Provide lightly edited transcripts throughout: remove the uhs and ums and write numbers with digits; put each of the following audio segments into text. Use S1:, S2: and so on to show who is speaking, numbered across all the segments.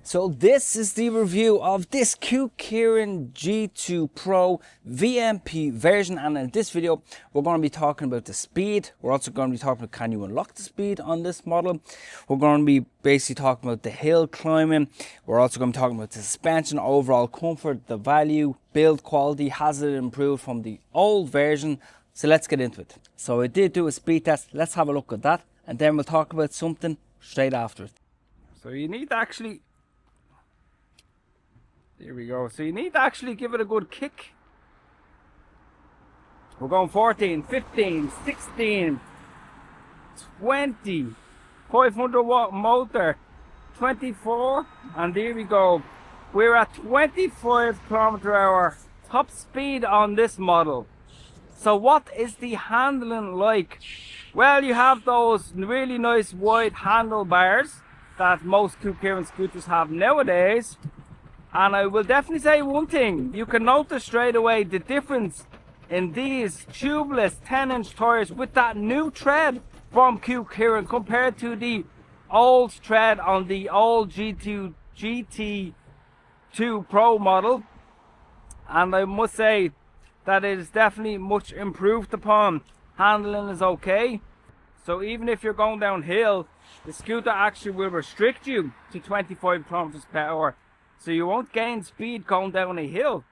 S1: So this is the review of this Kukirin G2 Pro VMP version, and in this video we're going to be talking about the speed. We're also going to be talking about can you unlock the speed on this model. We're going to be basically talking about the hill climbing. We're also going to be talking about the suspension, overall comfort, the value, build quality, has it improved from the old version. So let's get into it. So I did do a speed test, let's have a look at that, and then we'll talk about something straight after it. So you need to actually, there we go. So you need to actually give it a good kick. We're going 14, 15, 16, 20, 500 watt motor, 24, and there we go. We're at 25 km/h top speed on this model. So what is the handling like? Well, you have those really nice wide handlebars that most Kukirin scooters have nowadays. And I will definitely say one thing, you can notice straight away the difference in these tubeless 10-inch tires with that new tread from Kukirin compared to the old tread on the old GT2 Pro model. And I must say that it is definitely much improved upon. Handling is okay. So even if you're going downhill, the scooter actually will restrict you to 25 km/h. So you won't gain speed going down a hill.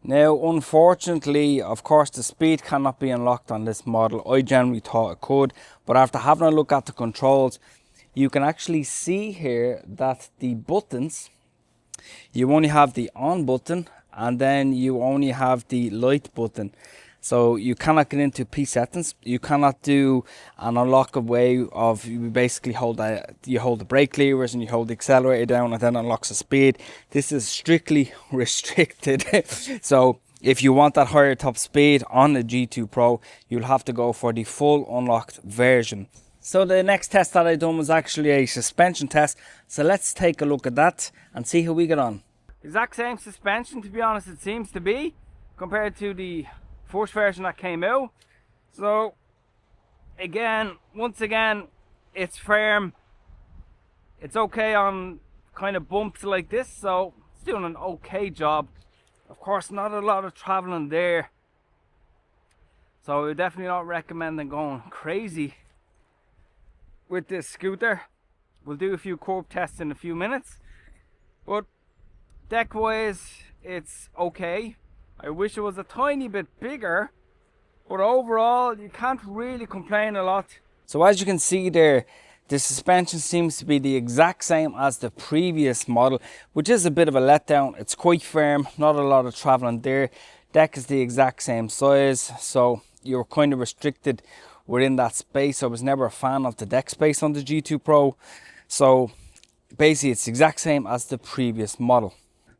S1: Now, unfortunately, of course, the speed cannot be unlocked on this model. I generally thought it could, but after having a look at the controls, you can actually see here that the buttons, you only have the on button and then you only have the light button. So you cannot get into P settings. You cannot do an unlock way of you basically hold the brake levers and you hold the accelerator down and then unlocks the speed. This is strictly restricted. So if you want that higher top speed on the G2 Pro, you'll have to go for the full unlocked version. So the next test that I done was actually a suspension test. So let's take a look at that and see how we get on. Exact same suspension, to be honest, it seems to be, compared to the first version that came out. So again, once again, it's firm. It's okay on kind of bumps like this, so it's doing an okay job. Of course, not a lot of traveling there, so we're definitely not recommending going crazy with this scooter. We'll do a few curb tests in a few minutes, but deck wise it's okay. I wish it was a tiny bit bigger, but overall you can't really complain a lot. So as you can see there, the suspension seems to be the exact same as the previous model, which is a bit of a letdown. It's quite firm, not a lot of traveling there. Deck is the exact same size, so you're kind of restricted within that space. I was never a fan of the deck space on the G2 Pro, so basically it's the exact same as the previous model.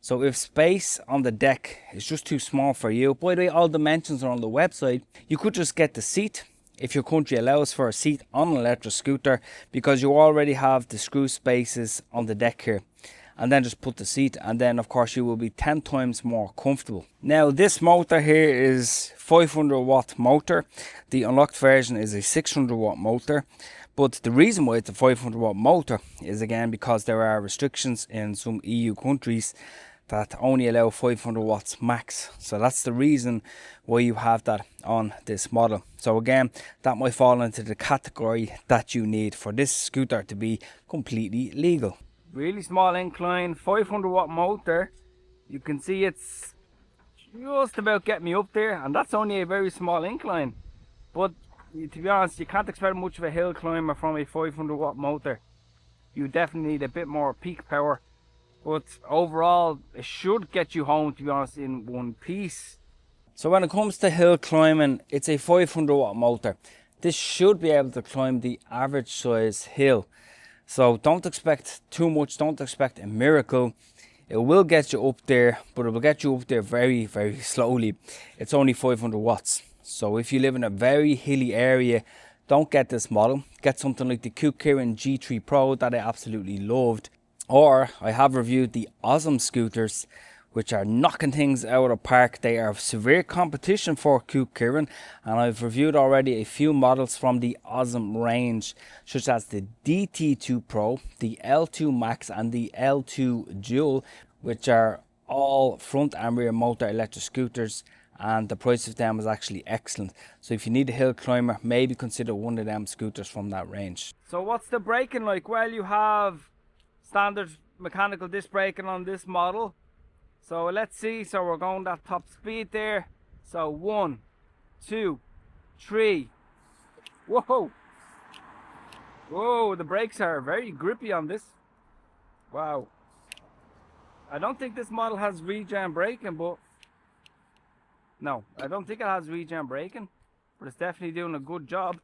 S1: So if space on the deck is just too small for you, by the way, all dimensions are on the website. You could just get the seat, if your country allows for a seat on an electric scooter, because you already have the screw spaces on the deck here. And then just put the seat, and then of course you will be 10 times more comfortable. Now this motor here is 500 watt motor. The unlocked version is a 600 watt motor. But the reason why it's a 500 watt motor is again because there are restrictions in some EU countries that only allow 500 watts max. So that's the reason why you have that on this model. So again, that might fall into the category that you need for this scooter to be completely legal. Really small incline, 500 watt motor. You can see it's just about getting me up there, and that's only a very small incline. But to be honest, you can't expect much of a hill climber from a 500 watt motor. You definitely need a bit more peak power. But overall, it should get you home, to be honest, in one piece. So when it comes to hill climbing, it's a 500 watt motor. This should be able to climb the average size hill. So don't expect too much, don't expect a miracle. It will get you up there, but it will get you up there very, very slowly. It's only 500 watts. So if you live in a very hilly area, don't get this model. Get something like the Kukirin G2 Pro that I absolutely loved. Or I have reviewed the Awesome scooters, which are knocking things out of the park. They are severe competition for Kukirin, and I've reviewed already a few models from the Awesome range, such as the DT2 Pro, the L2 Max and the L2 Dual, which are all front and rear motor electric scooters, and the price of them is actually excellent. So if you need a hill climber, maybe consider one of them scooters from that range. So what's the braking like? Well, you have standard mechanical disc braking on this model. So let's see. So we're going that top speed there. So 1, 2, 3. Whoa, whoa, the brakes are very grippy on this. Wow. I don't think this model has regen braking, but no, I don't think it has regen braking, but it's definitely doing a good job.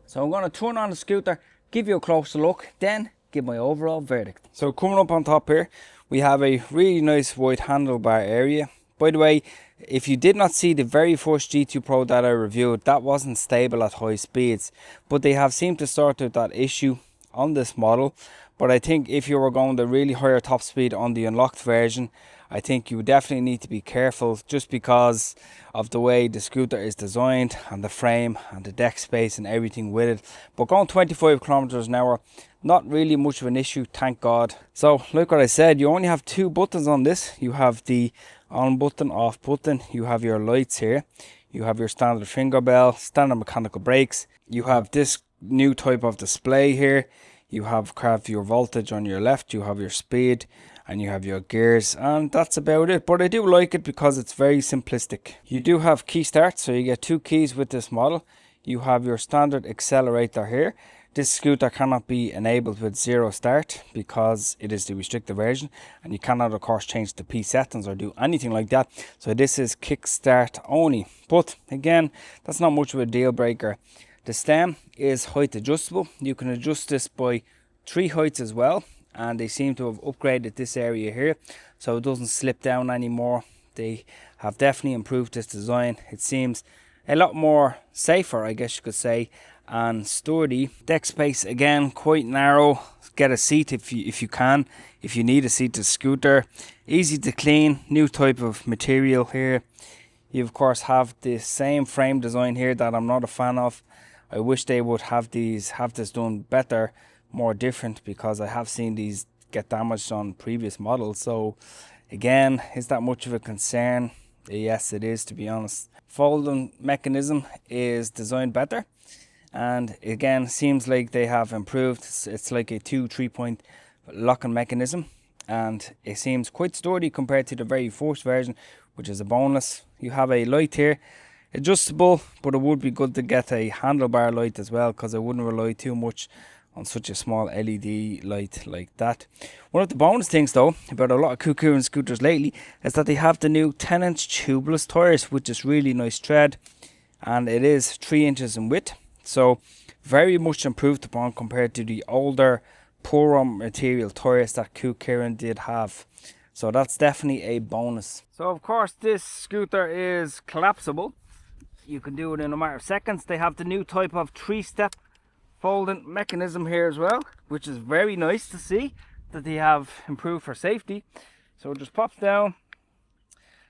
S1: So I'm going to turn on the scooter, give you a closer look, then give my overall verdict. So coming up on top here, we have a really nice wide handlebar area. By the way, if you did not see the very first G2 Pro that I reviewed, that wasn't stable at high speeds, but they have seemed to sort out that issue on this model. But I think if you were going the really higher top speed on the unlocked version, I think you definitely need to be careful, just because of the way the scooter is designed and the frame and the deck space and everything with it. But going 25 kilometers an hour, not really much of an issue, thank God. So like what I said, you only have 2 buttons on this. You have the on button, off button, you have your lights here, you have your standard finger bell, standard mechanical brakes, you have this new type of display here, you have your voltage on your left, you have your speed, and you have your gears, and that's about it. But I do like it because it's very simplistic. You do have key start, so you get 2 keys with this model. You have your standard accelerator here. This scooter cannot be enabled with 0 start because it is the restricted version, and you cannot of course change the P settings or do anything like that. So this is kick start only, but again, that's not much of a deal breaker. The stem is height adjustable. You can adjust this by 3 heights as well, and they seem to have upgraded this area here so it doesn't slip down anymore. They have definitely improved this design. It seems a lot more safer, I guess you could say, and sturdy. Deck space again quite narrow. Get a seat if you can, if you need a seat to scooter. Easy to clean, new type of material here. You of course have the same frame design here that I'm not a fan of. I wish they would have this done better, more different, because I have seen these get damaged on previous models. So again, is that much of a concern? Yes, it is, to be honest. Folding mechanism is designed better, and again, seems like they have improved. It's like a 3-point locking mechanism, and it seems quite sturdy compared to the very first version, which is a bonus. You have a light here, adjustable, but it would be good to get a handlebar light as well, because I wouldn't rely too much on such a small LED light like that. One of the bonus things though about a lot of Kukirin scooters lately is that they have the new 10-inch tubeless tires, which is really nice tread, and it is 3 inches in width, so very much improved upon compared to the older poorer material tires that Kukirin did have. So that's definitely a bonus. So of course this scooter is collapsible. You can do it in a matter of seconds. They have the new type of 3-step folding mechanism here as well, which is very nice to see that they have improved for safety. So it just pops down,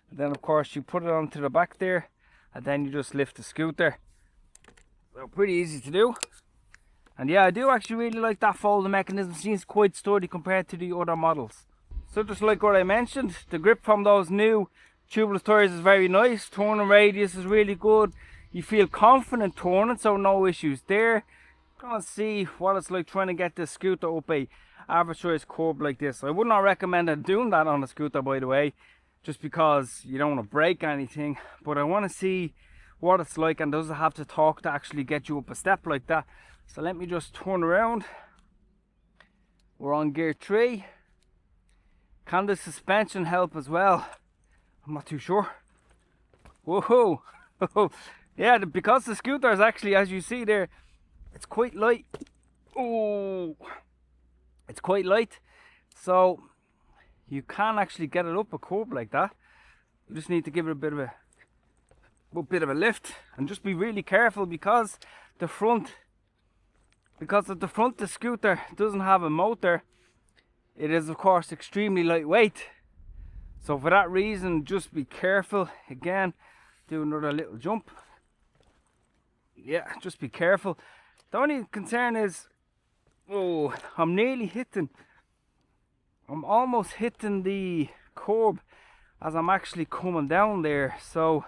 S1: and then of course you put it onto the back there, and then you just lift the scooter. So pretty easy to do. And yeah, I do actually really like that folding mechanism. Seems quite sturdy compared to the other models. So just like what I mentioned, the grip from those new tubeless tires is very nice. Turning radius is really good. You feel confident turning, so no issues there. Gonna see what it's like trying to get this scooter up a average size curb like this. I would not recommend doing that on a scooter, by the way, just because you don't want to break anything, but I want to see what it's like, and does it have to torque to actually get you up a step like that. So let me just turn around. We're on gear 3. Can the suspension help as well? I'm not too sure. Whoa. Yeah, because the scooter is actually, as you see there, it's quite light. Oh, it's quite light, so you can actually get it up a curb like that. You just need to give it a bit of a lift, and just be really careful, because the front the scooter doesn't have a motor. It is of course extremely lightweight, So for that reason, just be careful. Again, do another little jump. Yeah, just be careful. The only concern is, oh, I'm almost hitting the curb as I'm actually coming down there. So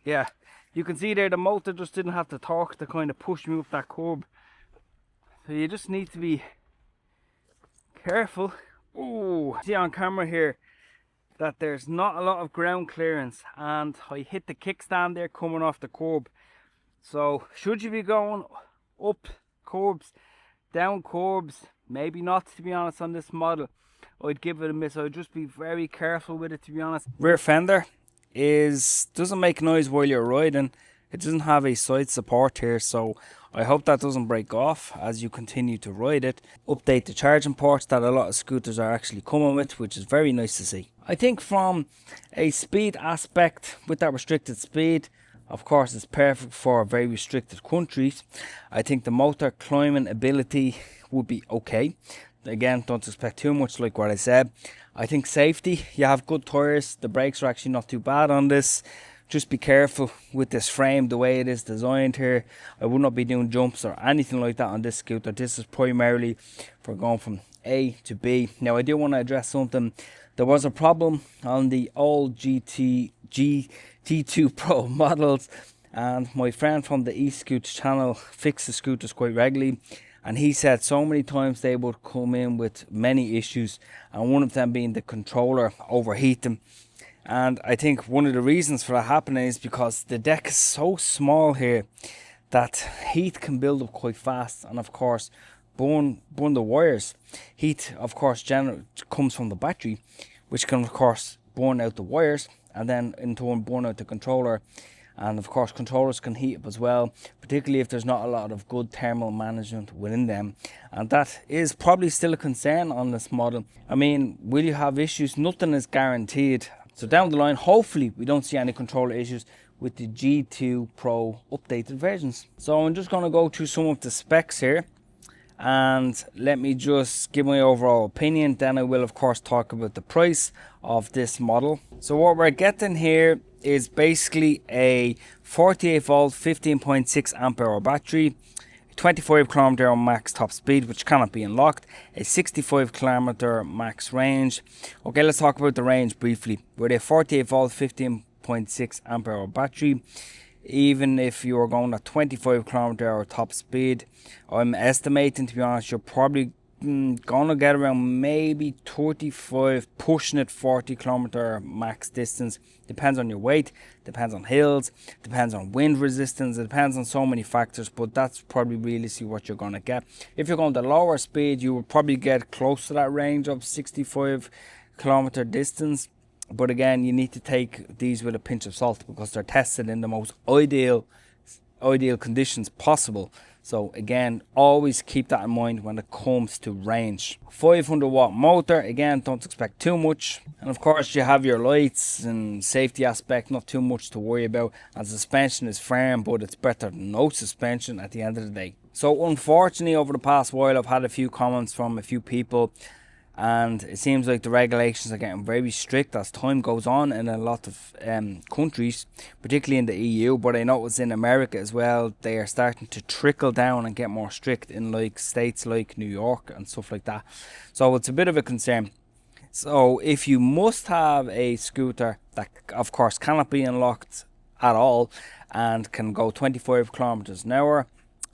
S1: yeah, you can see there the motor just didn't have the torque to kind of push me up that curb. So you just need to be careful. Oh, see on camera here that there's not a lot of ground clearance, and I hit the kickstand there coming off the curb. So should you be going up curbs, down curbs, maybe not, to be honest, on this model. I'd give it a miss. I'd just be very careful with it, to be honest. Rear fender doesn't make noise while you're riding. It doesn't have a side support here, so I hope that doesn't break off as you continue to ride it. Update the charging ports that a lot of scooters are actually coming with, which is very nice to see. I think from a speed aspect, with that restricted speed, of course it's perfect for very restricted countries. I think the motor climbing ability would be okay. Again, don't expect too much, like what I said. I think safety, you have good tires, the brakes are actually not too bad on this. Just be careful with this frame, the way it is designed here. I would not be doing jumps or anything like that on this scooter. This is primarily for going from A to B. Now I do want to address something. There was a problem on the old G2 Pro models, and my friend from the eScoots channel fixes scooters quite regularly, and he said so many times they would come in with many issues, and one of them being the controller overheating. And I think one of the reasons for that happening is because the deck is so small here that heat can build up quite fast, and of course burn the wires. Heat of course comes from the battery, which can of course burn out the wires, and then in turn burn out the controller. And of course controllers can heat up as well, particularly if there's not a lot of good thermal management within them, and that is probably still a concern on this model. I mean, will you have issues? Nothing is guaranteed. So down the line, hopefully we don't see any controller issues with the G2 Pro updated versions. So I'm just going to go through some of the specs here, and let me just give my overall opinion. Then I will of course talk about the price of this model. So what we're getting here is basically a 48 volt 15.6 amp hour battery, 25 km max top speed, which cannot be unlocked, a 65 km max range. Okay, let's talk about the range briefly. With a 48 volt 15.6 amp hour battery, even if you are going at 25 km/h top speed, I'm estimating, to be honest, you're probably gonna get around maybe 35, pushing it 40 km max distance. Depends on your weight, depends on hills, depends on wind resistance, it depends on so many factors, but that's probably realistically what you're gonna get. If you're going to lower speed, you will probably get close to that range of 65 km distance. But again, you need to take these with a pinch of salt because they're tested in the most ideal conditions possible. So again, always keep that in mind when it comes to range. 500 watt motor, again, don't expect too much. And of course you have your lights and safety aspect, not too much to worry about. And suspension is firm, but it's better than no suspension at the end of the day. So unfortunately, over the past while, I've had a few comments from a few people, and it seems like the regulations are getting very strict as time goes on in a lot of countries, particularly in the EU, but I notice in America as well, they are starting to trickle down and get more strict in like states like New York and stuff like that. So it's a bit of a concern. So if you must have a scooter that of course cannot be unlocked at all and can go 25 kilometers an hour,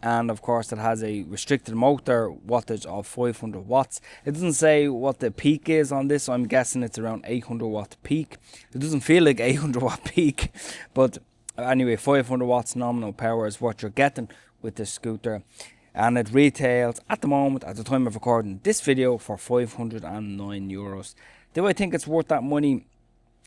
S1: and of course it has a restricted motor wattage of 500 watts. It doesn't say what the peak is on this, so I'm guessing it's around 800 watt peak. It doesn't feel like 800 watt peak, but anyway, 500 watts nominal power is what you're getting with this scooter, and it retails at the moment, at the time of recording this video, for €509. Do I think it's worth that money?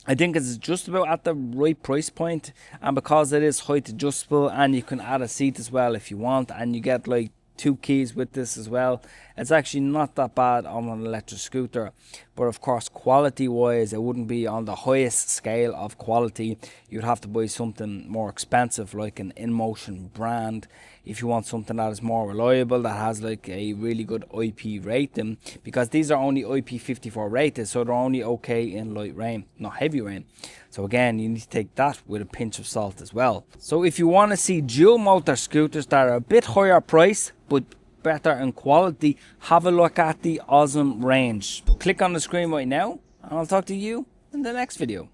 S1: I think it's just about at the right price point, and because it is height adjustable and you can add a seat as well if you want, and you get like 2 keys with this as well, it's actually not that bad on an electric scooter. But of course, quality wise, it wouldn't be on the highest scale of quality. You'd have to buy something more expensive like an InMotion brand if you want something that is more reliable, that has like a really good IP rating, because these are only IP54 rated, so they're only okay in light rain, not heavy rain. So again, you need to take that with a pinch of salt as well. So if you want to see dual motor scooters that are a bit higher price but better in quality, have a look at the Osm range. So click on the screen right now and I'll talk to you in the next video.